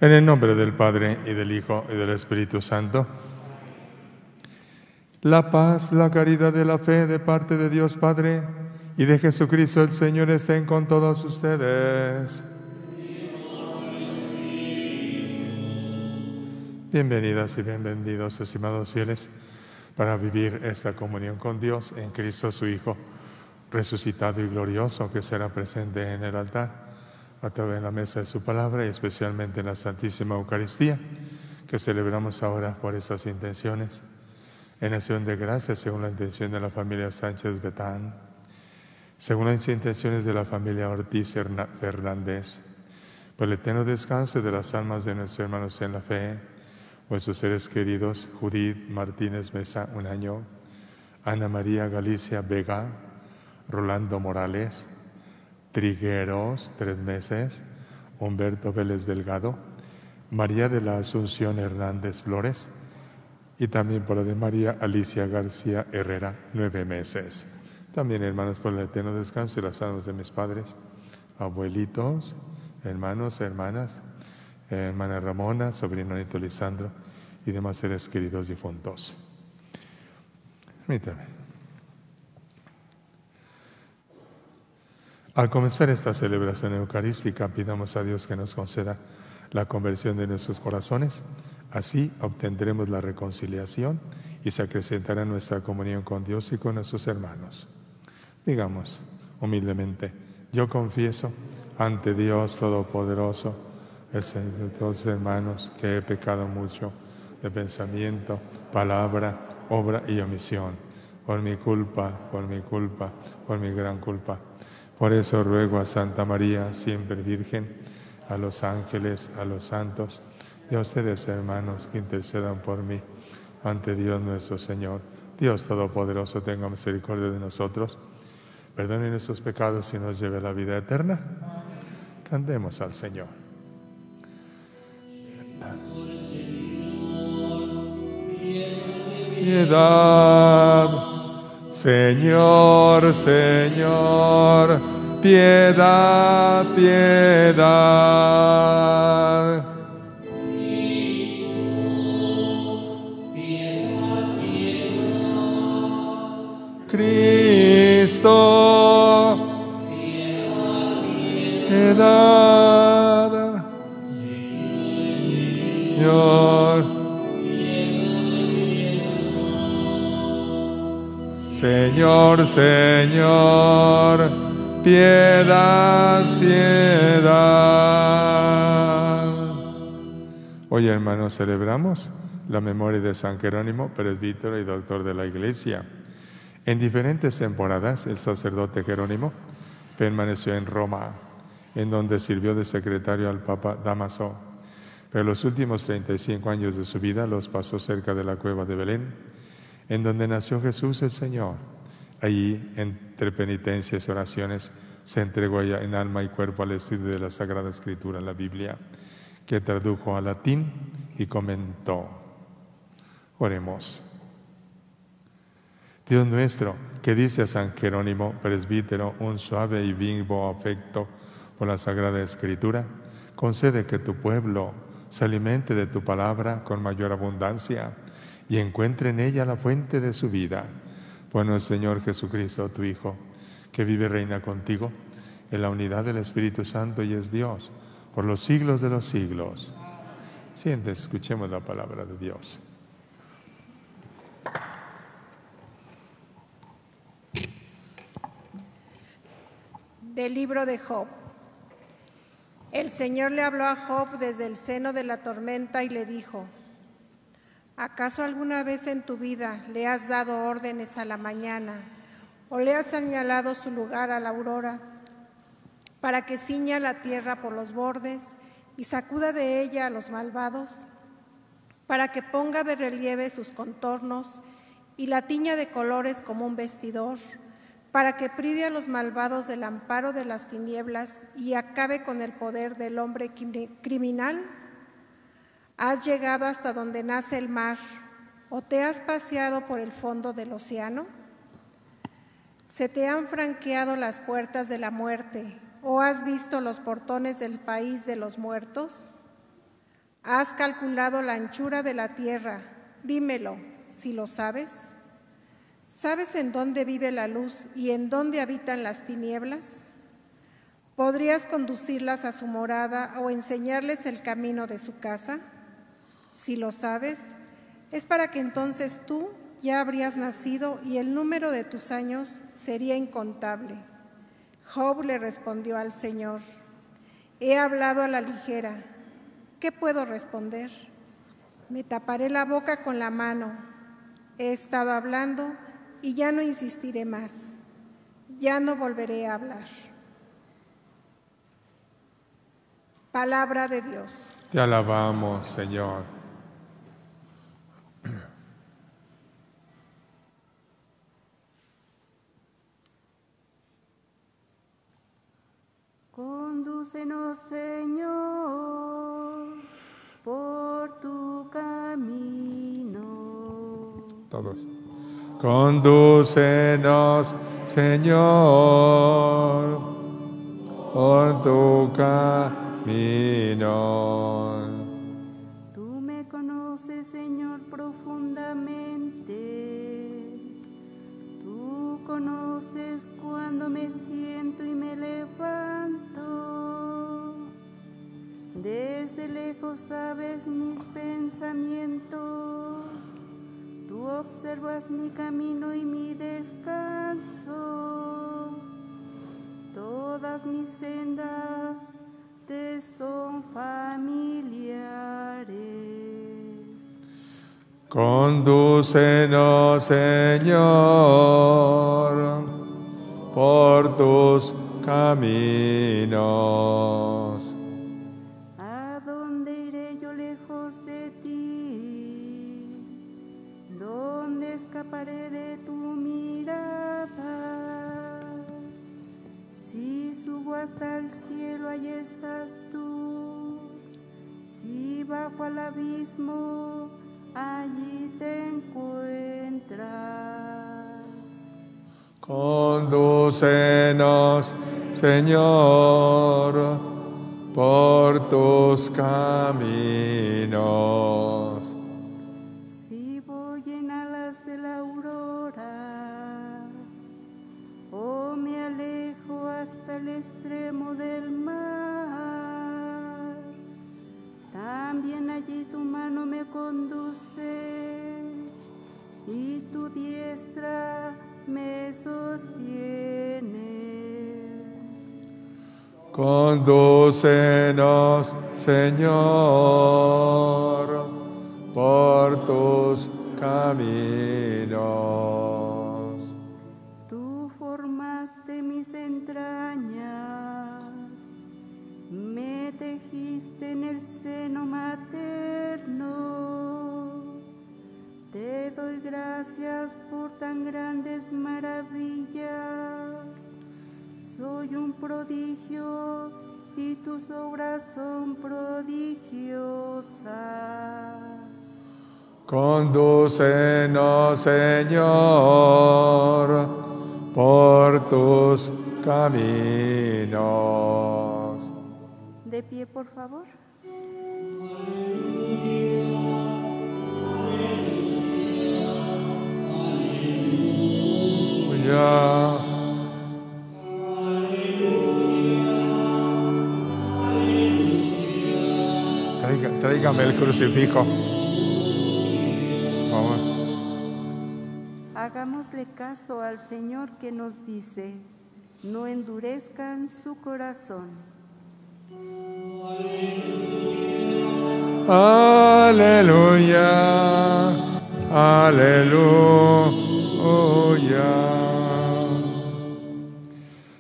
En el nombre del Padre, y del Hijo, y del Espíritu Santo. La paz, la caridad y la fe de parte de Dios Padre y de Jesucristo el Señor estén con todos ustedes. Bienvenidas y bienvenidos, estimados fieles, para vivir esta comunión con Dios en Cristo su Hijo, resucitado y glorioso, que será presente en el altar, a través de la mesa de su palabra y especialmente en la Santísima Eucaristía, que celebramos ahora por esas intenciones. En acción de gracias, según la intención de la familia Sánchez Betán, según las intenciones de la familia Ortiz Fernández, por el eterno descanso de las almas de nuestros hermanos en la fe, vuestros seres queridos, Judith Martínez Mesa, 1 año, Ana María Galicia Vega, Rolando Morales, Trigueros, 3 meses, Humberto Vélez Delgado, María de la Asunción Hernández Flores, y también por la de María Alicia García Herrera, 9 meses. También, hermanos, por el eterno descanso y las almas de mis padres, abuelitos, hermanos, hermanas, hermana Ramona, sobrino Nito Lisandro y demás seres queridos difuntos. Permítanme. Al comenzar esta celebración eucarística, pidamos a Dios que nos conceda la conversión de nuestros corazones. Así obtendremos la reconciliación y se acrecentará nuestra comunión con Dios y con nuestros hermanos. Digamos humildemente: yo confieso ante Dios Todopoderoso, el Señor de todos los hermanos, que he pecado mucho de pensamiento, palabra, obra y omisión, por mi culpa, por mi gran culpa. Por eso ruego a Santa María, siempre Virgen, a los ángeles, a los santos, y a ustedes, hermanos, que intercedan por mí ante Dios nuestro Señor. Dios Todopoderoso, tenga misericordia de nosotros, perdone nuestros pecados y nos lleve a la vida eterna. Cantemos al Señor. Piedad, Señor, Señor, piedad, piedad. Cristo, piedad, Señor. Señor, Señor, piedad, piedad. Hoy, hermanos, celebramos la memoria de San Jerónimo, presbítero y doctor de la Iglesia. En diferentes temporadas, el sacerdote Jerónimo permaneció en Roma, en donde sirvió de secretario al Papa Dámaso. Pero los últimos 35 años de su vida los pasó cerca de la cueva de Belén, en donde nació Jesús el Señor. Allí, entre penitencias y oraciones, se entregó ella en alma y cuerpo al estudio de la Sagrada Escritura, la Biblia, que tradujo al latín y comentó. Oremos. Dios nuestro, que dice a San Jerónimo, presbítero, un suave y vivo afecto por la Sagrada Escritura, concede que tu pueblo se alimente de tu palabra con mayor abundancia y encuentre en ella la fuente de su vida. Por nuestro Señor Jesucristo, tu Hijo, que vive y reina contigo en la unidad del Espíritu Santo y es Dios por los siglos de los siglos. Siéntese, escuchemos la palabra de Dios. Del libro de Job. El Señor le habló a Job desde el seno de la tormenta y le dijo: ¿acaso alguna vez en tu vida le has dado órdenes a la mañana o le has señalado su lugar a la aurora para que ciña la tierra por los bordes y sacuda de ella a los malvados? para que ponga de relieve sus contornos y la tiña de colores como un vestidor, para que prive a los malvados del amparo de las tinieblas y acabe con el poder del hombre criminal? ¿Has llegado hasta donde nace el mar o te has paseado por el fondo del océano? ¿Se te han franqueado las puertas de la muerte o has visto los portones del país de los muertos? ¿Has calculado la anchura de la tierra? Dímelo, si lo sabes. ¿Sabes en dónde vive la luz y en dónde habitan las tinieblas? ¿Podrías conducirlas a su morada o enseñarles el camino de su casa? Si lo sabes, es para que entonces tú ya habrías nacido y el número de tus años sería incontable. Job le respondió al Señor: he hablado a la ligera. ¿Qué puedo responder? Me taparé la boca con la mano. He estado hablando y ya no insistiré más. Ya no volveré a hablar. Palabra de Dios. Te alabamos, Señor. Condúcenos, Señor, por tu camino. Todos. Condúcenos, Señor, por tu camino. Tú me conoces, Señor, profundamente. Tú conoces cuando me siento y me levanto. Desde lejos sabes mis pensamientos. Tú observas mi camino y mi descanso. Todas mis sendas te son familiares. Condúcenos, Señor, por tus caminos. ¿A dónde iré yo lejos de ti? ¿Dónde escaparé de tu mirada? Si subo hasta el cielo, allí estás tú. Si bajo al abismo, allí te encuentras. Condúcenos, Señor, por tus caminos. Si voy en alas de la aurora, o me alejo hasta el extremo del mar, también allí tu mano me conduce y tu diestra me sostiene. Condúcenos, Señor, por tus caminos. Tú formaste mis entrañas, me tejiste en el seno materno. Te doy gracias por tan grandes maravillas. Soy un prodigio y tus obras son prodigiosas. Condúcenos, Señor, por tus caminos. De pie, por favor. Ya. Tráigame el crucifijo. Vamos. Hagámosle caso al Señor que nos dice: no endurezcan su corazón. Aleluya, aleluya.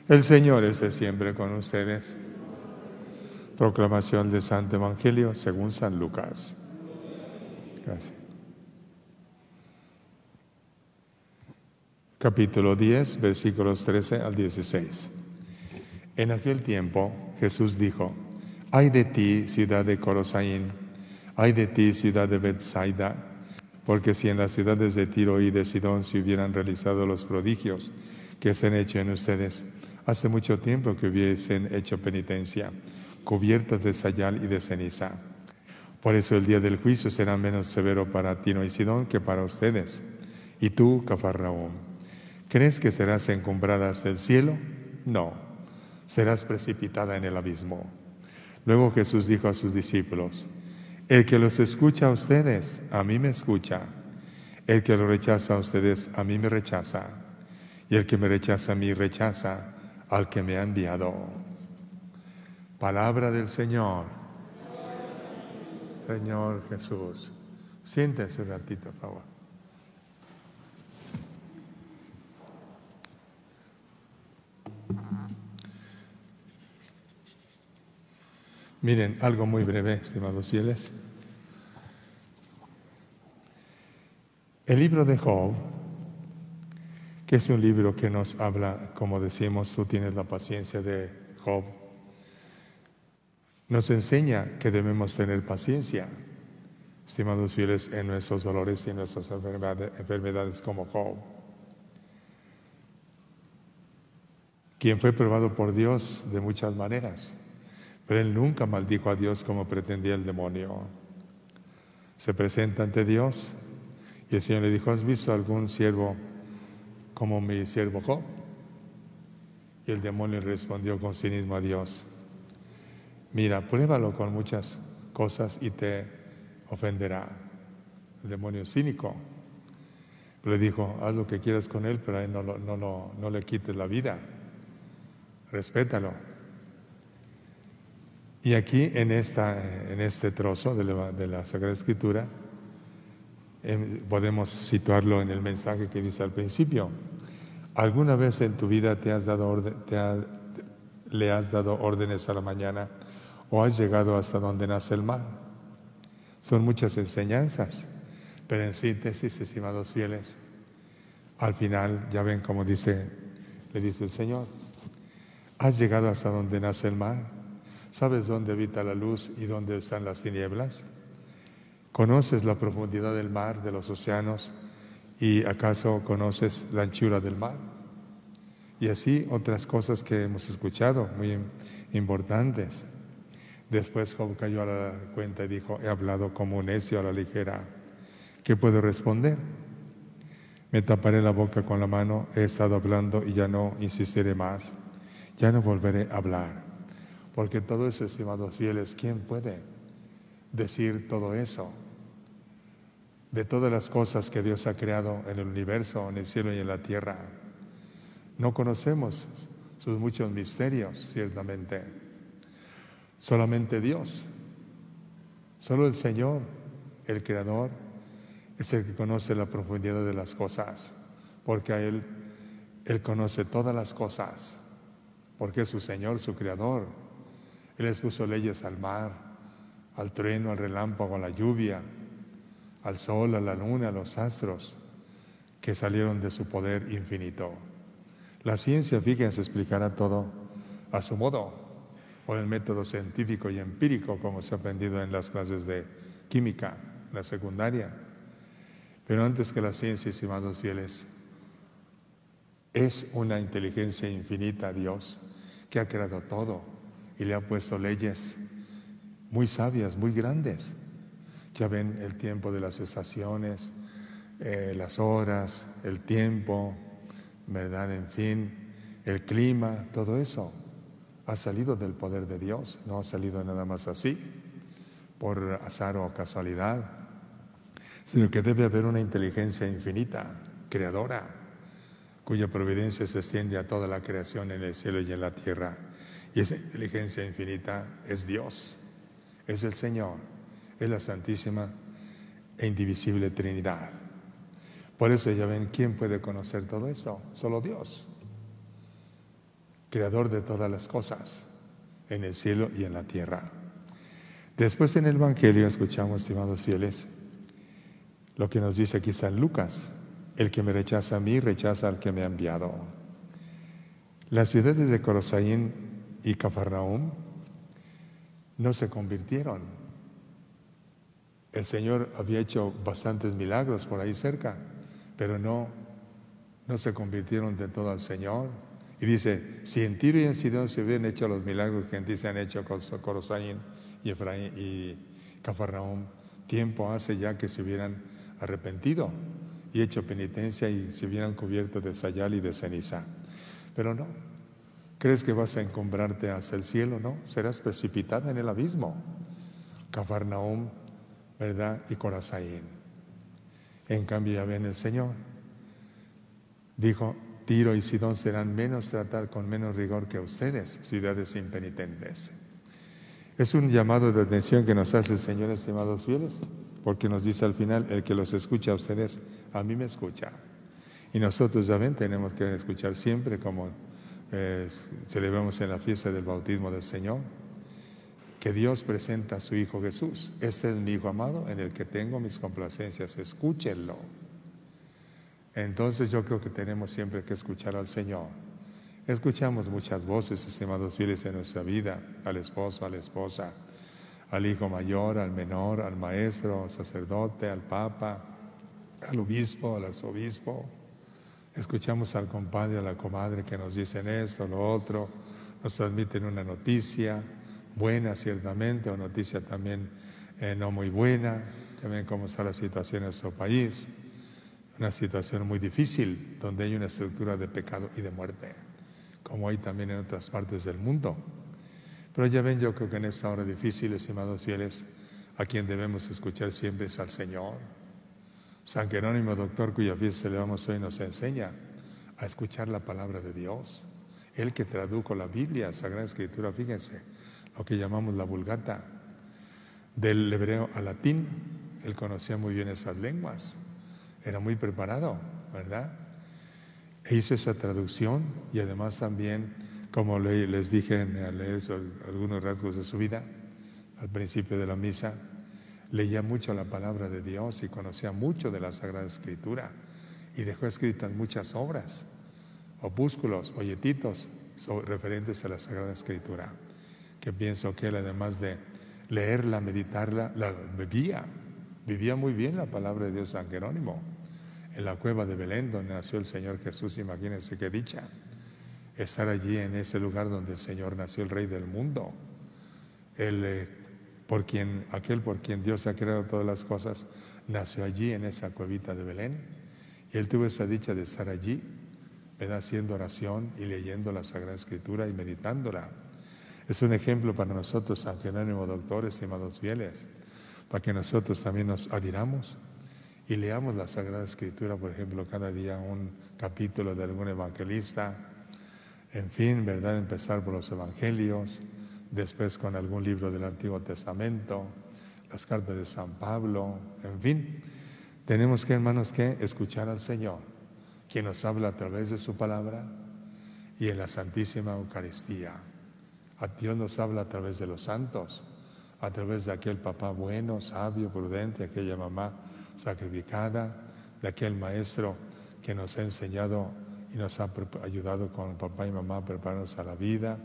El Señor esté siempre con ustedes. Proclamación del Santo Evangelio según San Lucas. Gracias. Capítulo 10, versículos 13 al 16. En aquel tiempo Jesús dijo: Ay de ti, ciudad de Corosaín, ay de ti, ciudad de Betsaida, porque si en las ciudades de Tiro y de Sidón se hubieran realizado los prodigios que se han hecho en ustedes, hace mucho tiempo que hubiesen hecho penitencia, cubiertas de sayal y de ceniza. Por eso el día del juicio será menos severo para Tiro y Sidón que para ustedes. Y tú, Cafarnaúm, ¿crees que serás encumbrada hasta el cielo? No, serás precipitada en el abismo. Luego Jesús dijo a sus discípulos: El que los escucha a ustedes, a mí me escucha. El que los rechaza a ustedes, a mí me rechaza. Y el que me rechaza a mí, rechaza al que me ha enviado. Palabra del Señor. Señor Jesús. Siéntese un ratito, por favor. Miren, algo muy breve, estimados fieles. El libro de Job, que es un libro que nos habla, como decimos, tú tienes la paciencia de Job, nos enseña que debemos tener paciencia, estimados fieles, en nuestros dolores y en nuestras enfermedades como Job, quien fue probado por Dios de muchas maneras. Pero él nunca maldijo a Dios como pretendía el demonio. Se presenta ante Dios y el Señor le dijo: ¿has visto algún siervo como mi siervo Job? Y el demonio respondió con cinismo a Dios: mira, pruébalo con muchas cosas y te ofenderá. El demonio es cínico. Pero le dijo: haz lo que quieras con él, pero a él no le quites la vida. Respétalo. Y aquí en este trozo de la Sagrada Escritura podemos situarlo en el mensaje que dice al principio: ¿alguna vez en tu vida le has dado órdenes a la mañana o has llegado hasta donde nace el mar? Son muchas enseñanzas, pero en síntesis, estimados fieles, al final ya ven cómo le dice el Señor: ¿has llegado hasta donde nace el mar? ¿Sabes dónde habita la luz y dónde están las tinieblas? ¿Conoces la profundidad del mar, de los océanos? ¿Y acaso conoces la anchura del mar? Y así otras cosas que hemos escuchado, muy importantes. Después Job cayó a la cuenta y dijo: he hablado como un necio a la ligera. ¿Qué puedo responder? Me taparé la boca con la mano, he estado hablando y ya no insistiré más. Ya no volveré a hablar. Porque todo eso, estimados fieles, ¿quién puede decir todo eso? De todas las cosas que Dios ha creado en el universo, en el cielo y en la tierra, no conocemos sus muchos misterios, ciertamente. Solamente Dios, solo el Señor, el Creador, es el que conoce la profundidad de las cosas, porque a Él conoce todas las cosas, porque es su Señor, su Creador. Él les puso leyes al mar, al trueno, al relámpago, a la lluvia, al sol, a la luna, a los astros, que salieron de su poder infinito. La ciencia, fíjense, explicará todo a su modo, por el método científico y empírico, como se ha aprendido en las clases de química, la secundaria. Pero antes que la ciencia, estimados fieles, es una inteligencia infinita Dios, que ha creado todo y le ha puesto leyes muy sabias, muy grandes. Ya ven el tiempo de las estaciones, las horas, el tiempo, ¿verdad? En fin, el clima, todo eso ha salido del poder de Dios, no ha salido nada más así, por azar o casualidad, sino que debe haber una inteligencia infinita, creadora, cuya providencia se extiende a toda la creación en el cielo y en la tierra. Y esa inteligencia infinita es Dios, es el Señor, es la Santísima e Indivisible Trinidad. Por eso ya ven, ¿quién puede conocer todo eso? Solo Dios, Creador de todas las cosas, en el cielo y en la tierra. Después en el Evangelio escuchamos, estimados fieles, lo que nos dice aquí San Lucas: el que me rechaza a mí, rechaza al que me ha enviado. Las ciudades de Corosaín y Cafarnaúm no se convirtieron. El Señor había hecho bastantes milagros por ahí cerca, pero no se convirtieron de todo al Señor. Y dice, si en Tiro y en Sidón se hubieran hecho los milagros que en ti se han hecho con Corosaín y Cafarnaúm, tiempo hace ya que se hubieran arrepentido y hecho penitencia y se hubieran cubierto de sayal y de ceniza. Pero no. ¿Crees que vas a encumbrarte hacia el cielo? No, serás precipitada en el abismo. Cafarnaúm, ¿verdad? Y Corosaín. En cambio, ya ven, el Señor dijo, Tiro y Sidón serán menos tratados con menos rigor que ustedes, ciudades impenitentes. Es un llamado de atención que nos hace el Señor, estimados fieles, porque nos dice al final, el que los escucha a ustedes, a mí me escucha. Y nosotros, ya ven, tenemos que escuchar siempre, como celebramos en la fiesta del bautismo del Señor, que Dios presenta a su Hijo Jesús. Este es mi Hijo amado en el que tengo mis complacencias, escúchenlo. Entonces yo creo que tenemos siempre que escuchar al Señor. Escuchamos muchas voces, estimados fieles, en nuestra vida, al esposo, a la esposa, al hijo mayor, al menor, al maestro, al sacerdote, al papa, al obispo, al arzobispo. Escuchamos al compadre, a la comadre que nos dicen esto, lo otro, nos transmiten una noticia buena ciertamente, o noticia también no muy buena, también cómo está la situación en nuestro país, una situación muy difícil, donde hay una estructura de pecado y de muerte, como hay también en otras partes del mundo. Pero ya ven, yo creo que en esta hora difícil, estimados fieles, a quien debemos escuchar siempre es al Señor. San Jerónimo, doctor, cuya fiesta celebramos hoy, nos enseña a escuchar la palabra de Dios. Él que tradujo la Biblia, Sagrada Escritura, fíjense, lo que llamamos la Vulgata, del hebreo al latín. Él conocía muy bien esas lenguas, era muy preparado, ¿verdad? E hizo esa traducción y además también, como les dije al leer algunos rasgos de su vida, al principio de la misa, leía mucho la palabra de Dios y conocía mucho de la Sagrada Escritura y dejó escritas muchas obras, opúsculos, folletitos referentes a la Sagrada Escritura, que pienso que él, además de leerla, meditarla, la vivía muy bien la palabra de Dios. San Jerónimo, en la cueva de Belén, donde nació el Señor Jesús, imagínense qué dicha, estar allí en ese lugar donde el Señor nació, el Rey del mundo, aquel por quien Dios ha creado todas las cosas, nació allí en esa cuevita de Belén, y él tuvo esa dicha de estar allí, ¿verdad?, haciendo oración y leyendo la Sagrada Escritura y meditándola. Es un ejemplo para nosotros, San Jerónimo, doctor, estimados fieles, para que nosotros también nos adhiramos y leamos la Sagrada Escritura, por ejemplo, cada día un capítulo de algún evangelista, en fin, ¿verdad?, empezar por los evangelios, después con algún libro del Antiguo Testamento, las cartas de San Pablo, en fin. Tenemos que, hermanos, que escuchar al Señor, quien nos habla a través de su palabra y en la Santísima Eucaristía. A Dios nos habla a través de los santos, a través de aquel papá bueno, sabio, prudente, aquella mamá sacrificada, de aquel maestro que nos ha enseñado y nos ha ayudado con papá y mamá a prepararnos a la vida,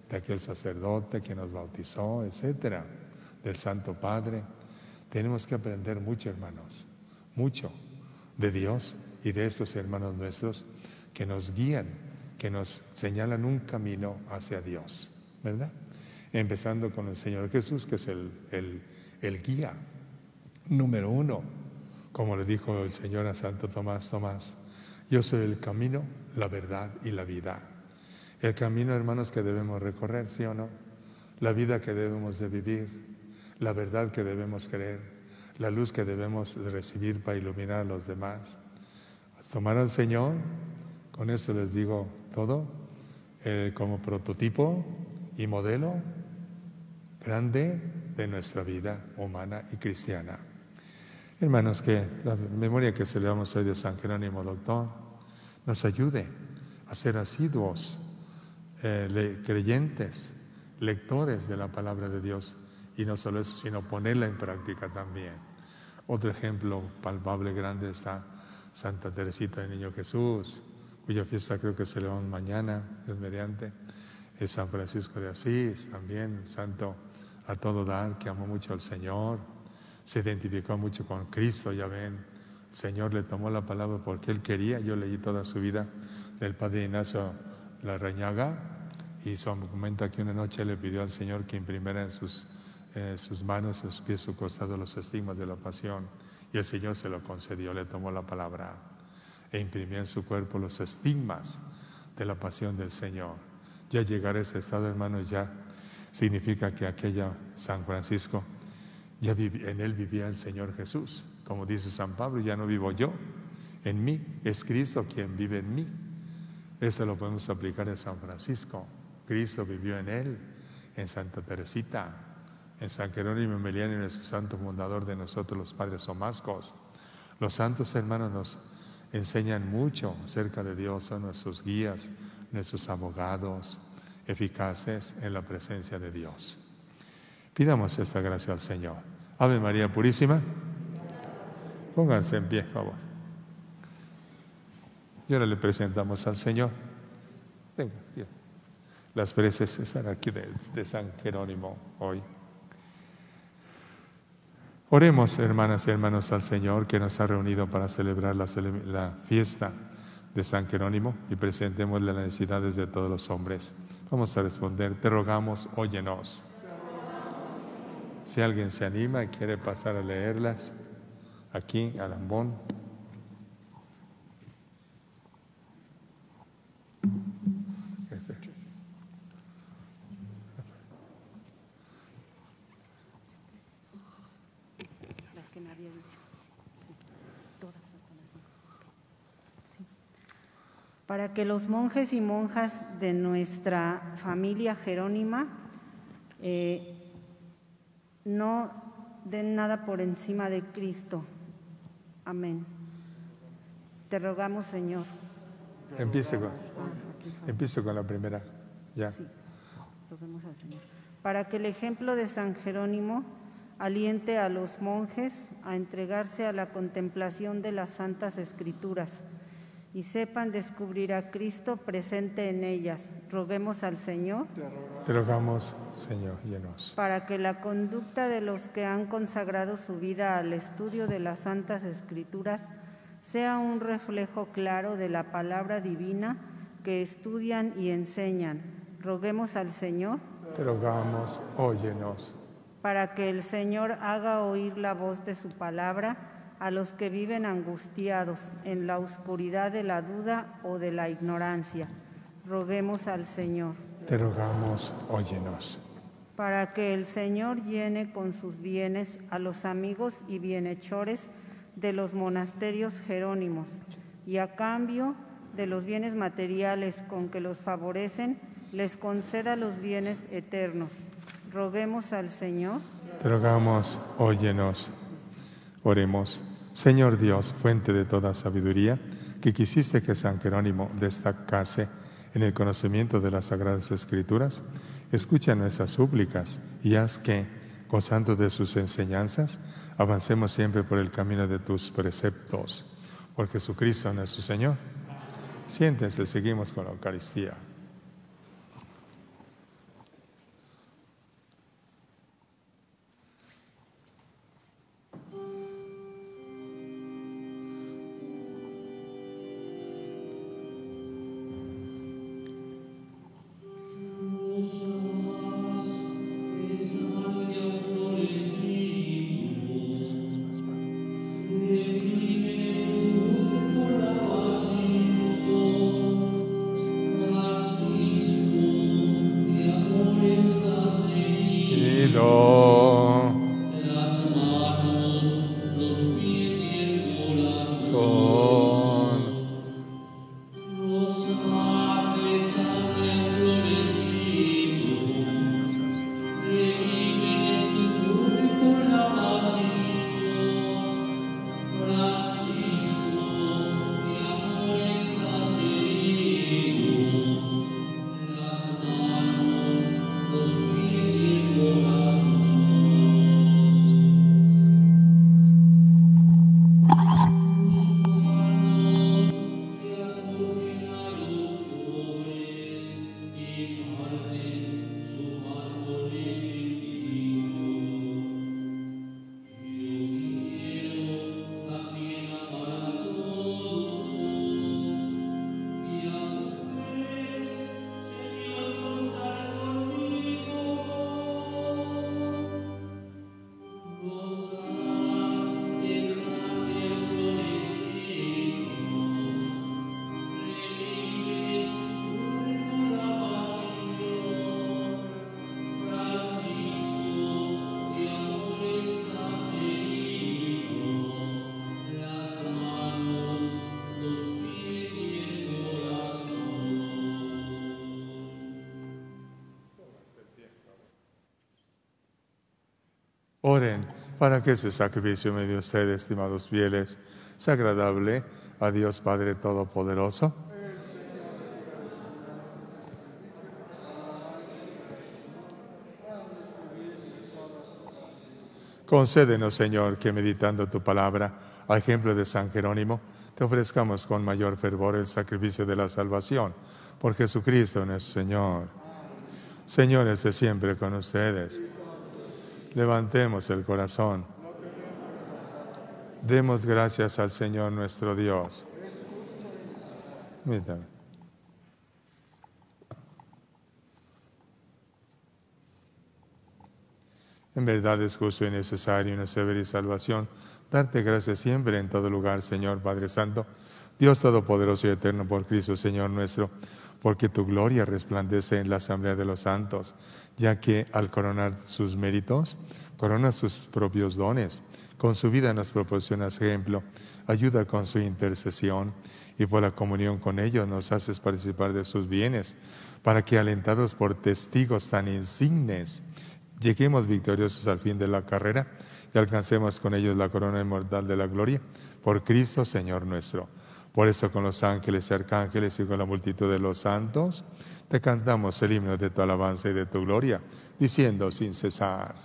de aquel sacerdote que nos bautizó, etcétera, del Santo Padre. Tenemos que aprender mucho, hermanos, mucho de Dios y de estos hermanos nuestros que nos guían, que nos señalan un camino hacia Dios, ¿verdad? Empezando con el Señor Jesús, que es el guía número uno, como le dijo el Señor a Santo Tomás: Tomás, yo soy el camino, la verdad y la vida. El camino, hermanos, que debemos recorrer, ¿sí o no? La vida que debemos de vivir, la verdad que debemos creer, la luz que debemos de recibir para iluminar a los demás. Tomar al Señor, con eso les digo todo, como prototipo y modelo grande de nuestra vida humana y cristiana. Hermanos, que la memoria que celebramos hoy de San Jerónimo, doctor, nos ayude a ser asiduos, creyentes, lectores de la palabra de Dios, y no solo eso, sino ponerla en práctica también. Otro ejemplo palpable grande está Santa Teresita del Niño Jesús, cuya fiesta creo que celebramos mañana, Dios mediante. Es San Francisco de Asís, también santo a todo dar, que amó mucho al Señor, se identificó mucho con Cristo, ya ven, el Señor le tomó la palabra porque Él quería. Yo leí toda su vida del Padre Ignacio Larrañaga y comenta que una noche le pidió al Señor que imprimiera en sus manos, sus pies, su costado los estigmas de la pasión, y el Señor se lo concedió, le tomó la palabra e imprimió en su cuerpo los estigmas de la pasión del Señor. Ya llegar a ese estado, hermanos, ya significa que aquella San Francisco, en él vivía el Señor Jesús. Como dice San Pablo, ya no vivo yo, en mí es Cristo quien vive en mí. Eso lo podemos aplicar a San Francisco. Cristo vivió en él, en Santa Teresita, en San Jerónimo Emiliano, nuestro santo fundador de nosotros los padres somascos. Los santos hermanos nos enseñan mucho acerca de Dios, son nuestros guías, nuestros abogados eficaces en la presencia de Dios. Pidamos esta gracia al Señor. Ave María Purísima. Pónganse en pie, por favor. Y ahora le presentamos al Señor. Venga, bien. Las preces están aquí de San Jerónimo hoy. Oremos, hermanas y hermanos, al Señor que nos ha reunido para celebrar la fiesta de San Jerónimo, y presentémosle las necesidades de todos los hombres. Vamos a responder: te rogamos, óyenos. Si alguien se anima y quiere pasar a leerlas, aquí, al ambón. Las que me había dicho. Sí, todas hasta las 5. Sí. Para que los monjes y monjas de nuestra familia jerónima no den nada por encima de Cristo. Amén. Te rogamos, Señor. Empiezo con la primera. Ya. Sí, roguemos al Señor. Para que el ejemplo de San Jerónimo aliente a los monjes a entregarse a la contemplación de las Santas Escrituras y sepan descubrir a Cristo presente en ellas. Roguemos al Señor. Te rogamos, Señor, llenos. Para que la conducta de los que han consagrado su vida al estudio de las Santas Escrituras sea un reflejo claro de la palabra divina que estudian y enseñan. Roguemos al Señor. Te rogamos, óyenos. Para que el Señor haga oír la voz de su palabra a los que viven angustiados en la oscuridad de la duda o de la ignorancia. Roguemos al Señor. Te rogamos, óyenos. Para que el Señor llene con sus bienes a los amigos y bienhechores de los monasterios jerónimos, y a cambio de los bienes materiales con que los favorecen, les conceda los bienes eternos. Roguemos al Señor. Te rogamos, óyenos. Oremos. Señor Dios, fuente de toda sabiduría, que quisiste que San Jerónimo destacase en el conocimiento de las Sagradas Escrituras, escucha nuestras súplicas y haz que, gozando de sus enseñanzas, avancemos siempre por el camino de tus preceptos. Por Jesucristo nuestro Señor. Siéntense, seguimos con la Eucaristía. Oren para que ese sacrificio medio ustedes, estimados fieles, sea agradable a Dios Padre Todopoderoso. Concédenos, Señor, que meditando tu palabra, a ejemplo de San Jerónimo, te ofrezcamos con mayor fervor el sacrificio de la salvación. Por Jesucristo nuestro Señor. Señor, esté siempre con ustedes. Levantemos el corazón. Demos gracias al Señor nuestro Dios. Mírame. En verdad es justo y necesario, nuestra vera y salvación, darte gracias siempre en todo lugar, Señor Padre Santo, Dios Todopoderoso y Eterno, por Cristo, Señor nuestro, porque tu gloria resplandece en la asamblea de los santos, ya que al coronar sus méritos, corona sus propios dones. Con su vida nos proporcionas ejemplo, ayuda con su intercesión, y por la comunión con ellos nos haces participar de sus bienes, para que, alentados por testigos tan insignes, lleguemos victoriosos al fin de la carrera y alcancemos con ellos la corona inmortal de la gloria, por Cristo Señor nuestro. Por eso, con los ángeles y arcángeles y con la multitud de los santos, te cantamos el himno de tu alabanza y de tu gloria, diciendo sin cesar: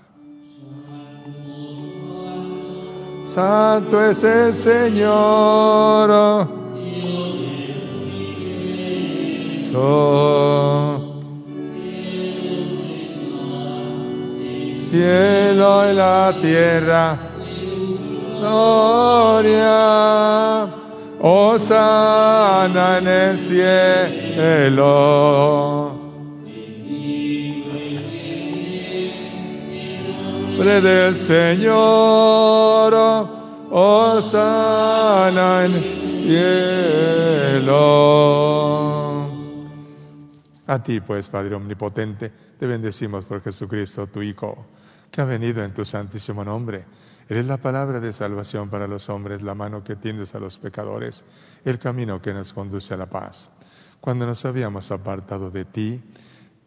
Santo es el Señor. Cielo y la tierra, gloria, hosana en el cielo. Nombre del Señor, hosana en el cielo. A ti, pues, Padre Omnipotente, te bendecimos por Jesucristo, tu Hijo, que ha venido en tu santísimo nombre. Eres la palabra de salvación para los hombres, la mano que tiendes a los pecadores, el camino que nos conduce a la paz. Cuando nos habíamos apartado de ti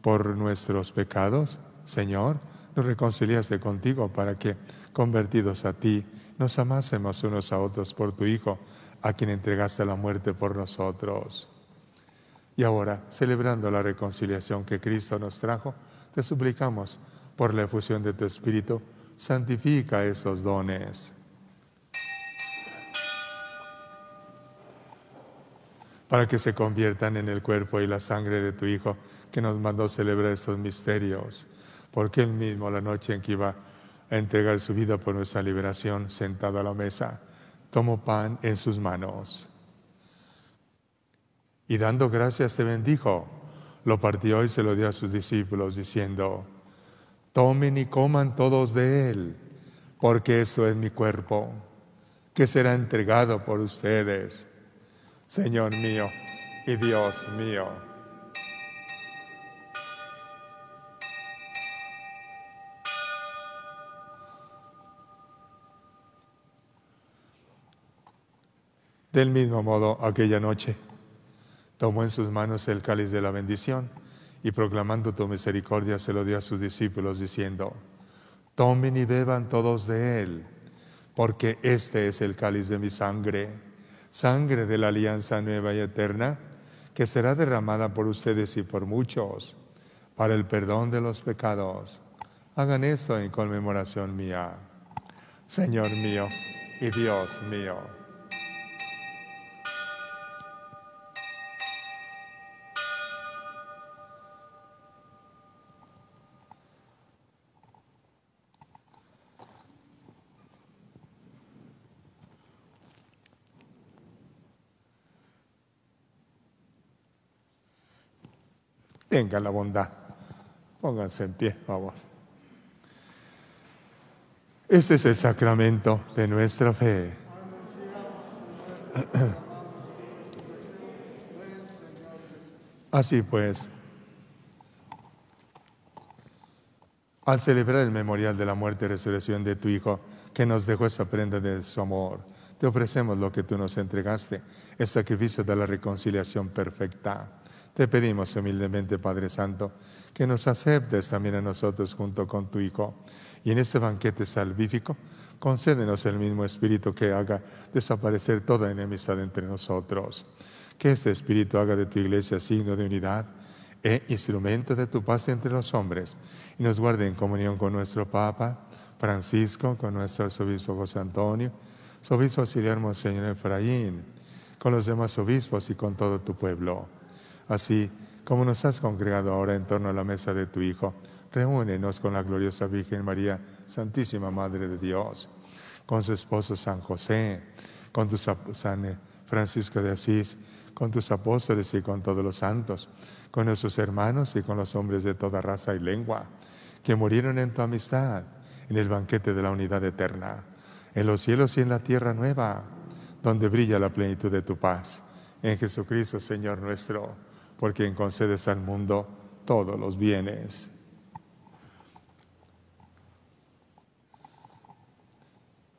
por nuestros pecados, Señor, nos reconciliaste contigo para que, convertidos a ti, nos amásemos unos a otros por tu Hijo, a quien entregaste la muerte por nosotros. Y ahora, celebrando la reconciliación que Cristo nos trajo, te suplicamos, por la efusión de tu Espíritu, santifica esos dones, para que se conviertan en el cuerpo y la sangre de tu Hijo, que nos mandó celebrar estos misterios, porque Él mismo, la noche en que iba a entregar su vida por nuestra liberación, sentado a la mesa, tomó pan en sus manos y dando gracias te bendijo, lo partió y se lo dio a sus discípulos, diciendo: tomen y coman todos de él, porque esto es mi cuerpo, que será entregado por ustedes. Señor mío y Dios mío. Del mismo modo, aquella noche, tomó en sus manos el cáliz de la bendición y proclamando tu misericordia se lo dio a sus discípulos diciendo: tomen y beban todos de él, porque este es el cáliz de mi sangre, sangre de la alianza nueva y eterna, que será derramada por ustedes y por muchos, para el perdón de los pecados. Hagan esto en conmemoración mía. Señor mío y Dios mío. Tengan la bondad. Pónganse en pie, por favor. Este es el sacramento de nuestra fe. Así pues, al celebrar el memorial de la muerte y resurrección de tu Hijo, que nos dejó esta prenda de su amor, te ofrecemos lo que tú nos entregaste, el sacrificio de la reconciliación perfecta. Te pedimos humildemente, Padre Santo, que nos aceptes también a nosotros junto con tu Hijo, Y en este banquete salvífico, concédenos el mismo Espíritu que haga desaparecer toda enemistad entre nosotros. Que este Espíritu haga de tu Iglesia signo de unidad e instrumento de tu paz entre los hombres, y nos guarde en comunión con nuestro Papa Francisco, con nuestro arzobispo José Antonio, su obispo auxiliar Monseñor Efraín, con los demás obispos y con todo tu pueblo. Así como nos has congregado ahora en torno a la mesa de tu Hijo, reúnenos con la gloriosa Virgen María, Santísima Madre de Dios, con su esposo San José, con San Francisco de Asís, con tus apóstoles y con todos los santos, con nuestros hermanos y con los hombres de toda raza y lengua, que murieron en tu amistad, en el banquete de la unidad eterna, en los cielos y en la tierra nueva, donde brilla la plenitud de tu paz. En Jesucristo, Señor nuestro, por quien concedes al mundo todos los bienes.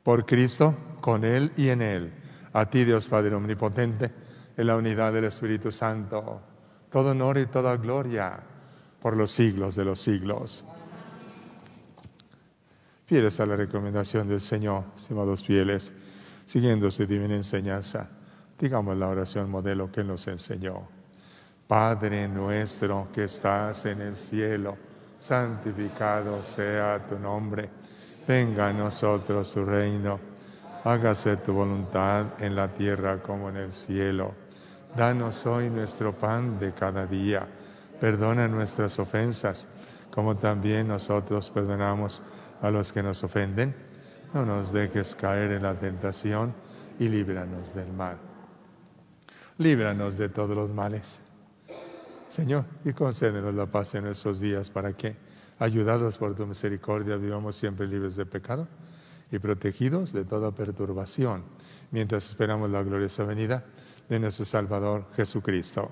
Por Cristo, con Él y en Él, a ti, Dios Padre Omnipotente, en la unidad del Espíritu Santo, todo honor y toda gloria por los siglos de los siglos. Fieles a la recomendación del Señor, estimados fieles, siguiendo su divina enseñanza, digamos la oración modelo que Él nos enseñó. Padre nuestro que estás en el cielo, santificado sea tu nombre. Venga a nosotros tu reino. Hágase tu voluntad en la tierra como en el cielo. Danos hoy nuestro pan de cada día. Perdona nuestras ofensas, como también nosotros perdonamos a los que nos ofenden. No nos dejes caer en la tentación y líbranos del mal. Líbranos de todos los males, Señor, y concédenos la paz en nuestros días para que, ayudados por tu misericordia, vivamos siempre libres de pecado y protegidos de toda perturbación, mientras esperamos la gloriosa venida de nuestro Salvador Jesucristo.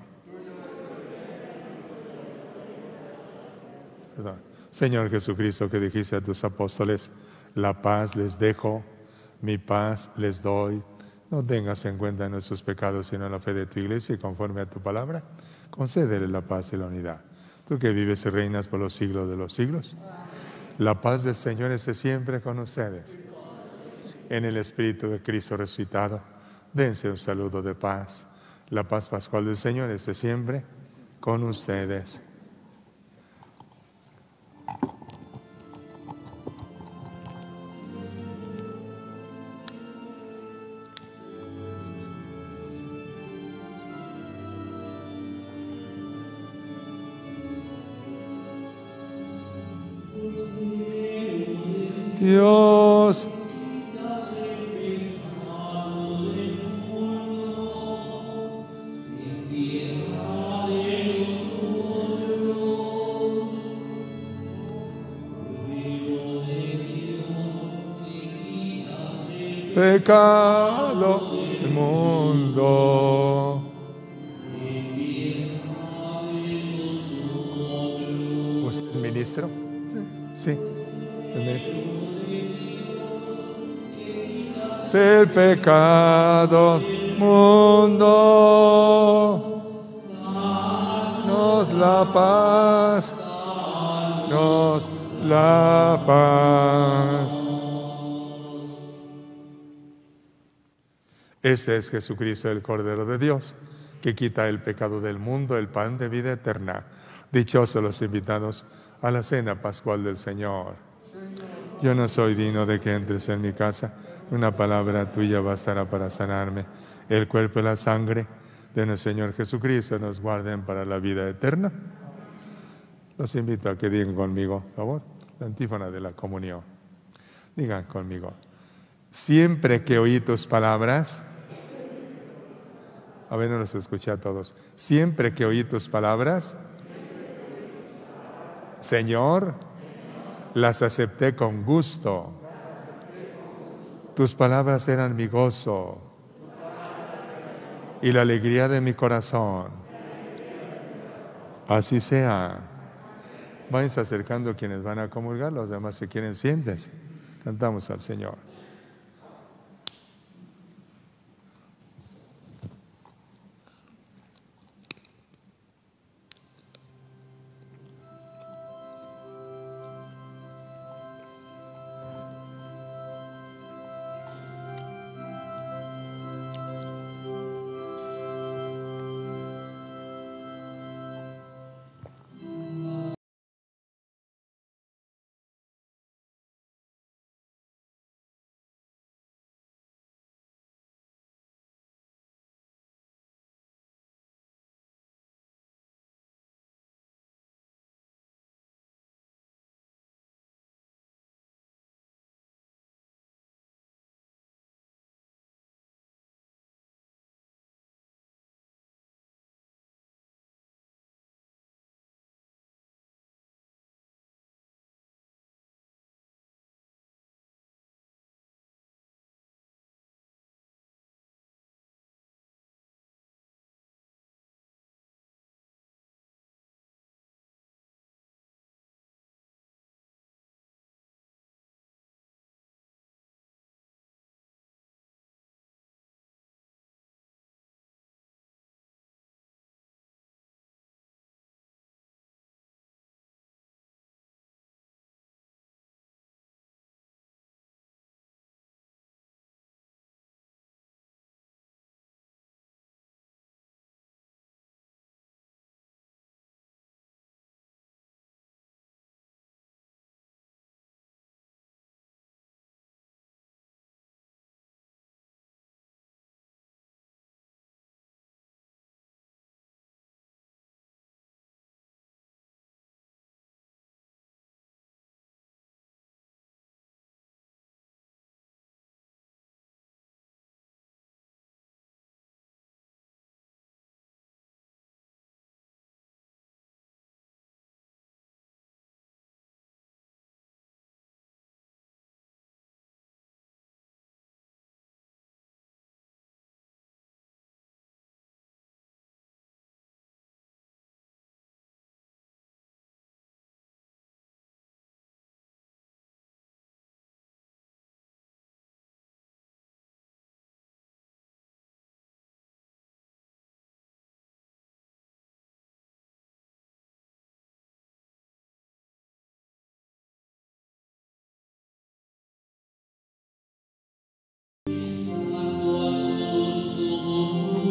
Perdón. Señor Jesucristo, que dijiste a tus apóstoles, la paz les dejo, mi paz les doy. No tengas en cuenta nuestros pecados, sino la fe de tu Iglesia, y conforme a tu palabra, concédele la paz y la unidad. Tú que vives y reinas por los siglos de los siglos, la paz del Señor esté siempre con ustedes. En el Espíritu de Cristo resucitado, dense un saludo de paz. La paz pascual del Señor esté siempre con ustedes. Dios, pecado del mundo. ¿Usted es ministro? Sí, el ministro. El pecado mundo, nos la paz, nos la paz. Este es Jesucristo, el Cordero de Dios, que quita el pecado del mundo, el pan de vida eterna. Dichosos los invitados a la cena pascual del Señor. Yo no soy digno de que entres en mi casa. Una palabra tuya bastará para sanarme. El cuerpo y la sangre de nuestro Señor Jesucristo nos guarden para la vida eterna. Los invito a que digan conmigo, por favor, la antífona de la comunión. Digan conmigo. Siempre que oí tus palabras, a ver, no los escuché a todos. Siempre que oí tus palabras, Señor, las acepté con gusto. Tus palabras eran mi gozo y la alegría de mi corazón. Así sea. Váyanse acercando quienes van a comulgar, los demás si quieren siéntense. Cantamos al Señor.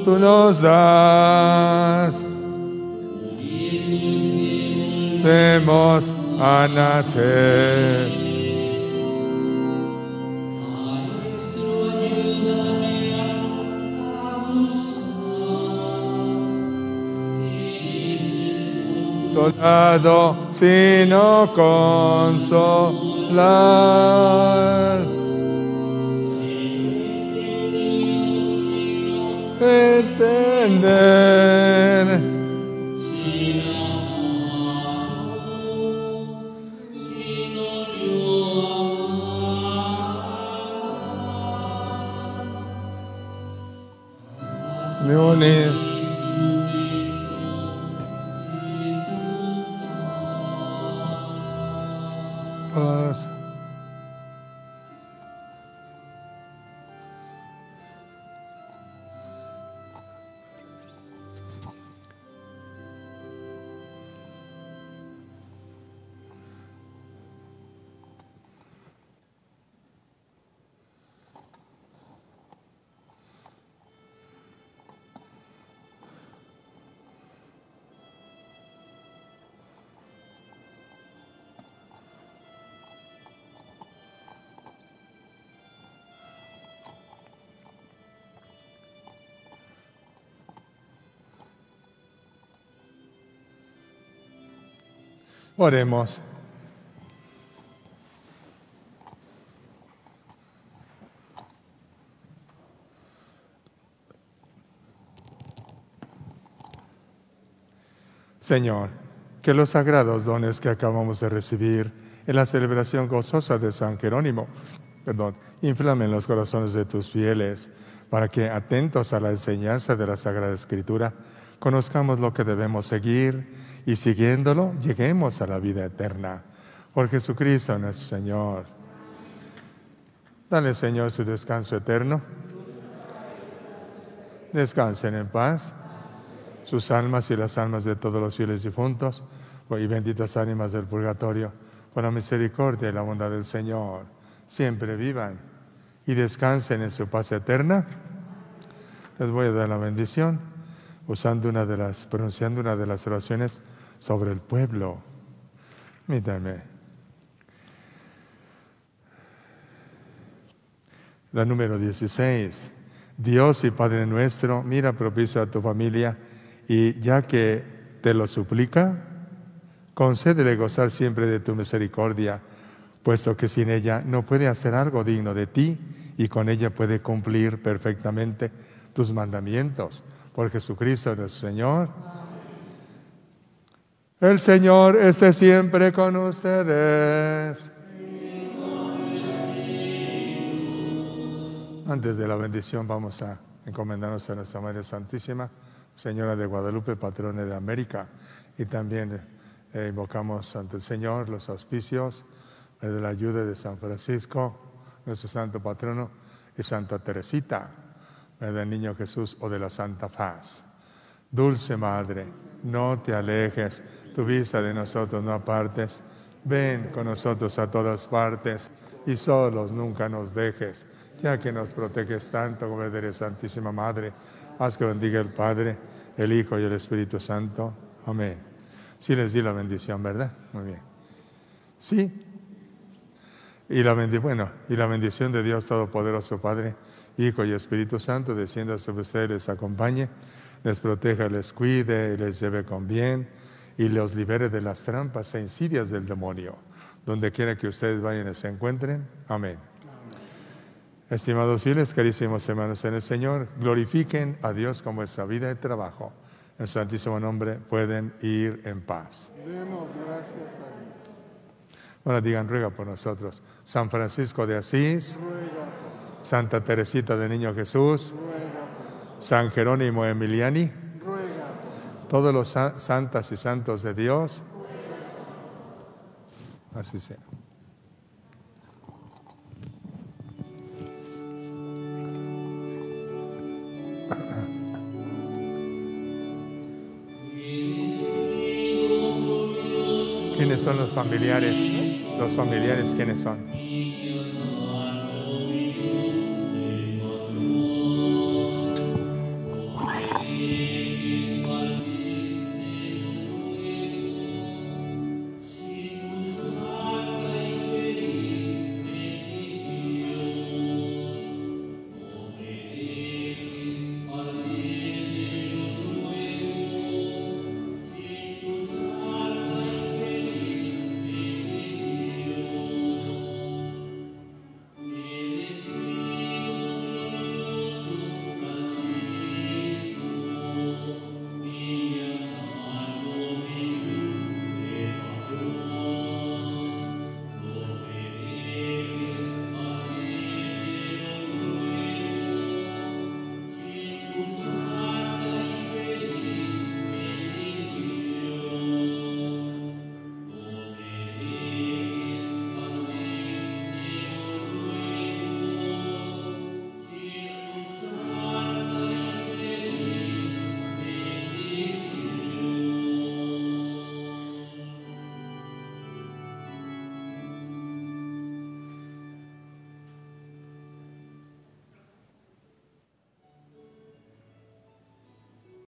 tú nos das. Vemos a nacer. Consolado, sino consolar. Entender. Me unir. Paz. Oremos. Señor, que los sagrados dones que acabamos de recibir en la celebración gozosa de San Jerónimo, inflamen los corazones de tus fieles, para que, atentos a la enseñanza de la Sagrada Escritura, conozcamos lo que debemos seguir y siguiéndolo lleguemos a la vida eterna. Por Jesucristo nuestro Señor. Dale, Señor, su descanso eterno. Descansen en paz sus almas y las almas de todos los fieles difuntos y benditas ánimas del purgatorio, por la misericordia y la bondad del Señor, siempre vivan y descansen en su paz eterna. Les voy a dar la bendición pronunciando una de las oraciones sobre el pueblo. Mírame. La número 16. Dios y Padre nuestro, mira propicio a tu familia y ya que te lo suplica, concédele gozar siempre de tu misericordia, puesto que sin ella no puede hacer algo digno de ti y con ella puede cumplir perfectamente tus mandamientos. Por Jesucristo nuestro Señor. El Señor esté siempre con ustedes. Antes de la bendición vamos a encomendarnos a nuestra Madre Santísima, Señora de Guadalupe, patrona de América, y también invocamos ante el Señor los auspicios de la ayuda de San Francisco, nuestro santo patrono, y Santa Teresita, del Niño Jesús o de la Santa Faz. Dulce Madre, no te alejes, tu vista de nosotros no apartes, ven con nosotros a todas partes y solos nunca nos dejes, ya que nos proteges tanto como eres Santísima Madre. Haz que bendiga el Padre, el Hijo y el Espíritu Santo. Amén. Sí les di la bendición, ¿verdad? Muy bien. Sí. Y la bendición de Dios Todopoderoso, Padre, Hijo y Espíritu Santo, descienda sobre ustedes, les acompañe, les proteja, les cuide y les lleve con bien y los libere de las trampas e insidias del demonio. Donde quiera que ustedes vayan y se encuentren. Amén. Estimados fieles, carísimos hermanos en el Señor, glorifiquen a Dios con vuestra vida y trabajo. En su santísimo nombre pueden ir en paz. Demos gracias a Dios. Ahora digan, ruega por nosotros. San Francisco de Asís, Ruega Santa Teresita del Niño Jesús, por San Jerónimo Emiliani, ruega todos los santas y santos de Dios. Así sea. ¿Quiénes son los familiares? ¿Los familiares quiénes son?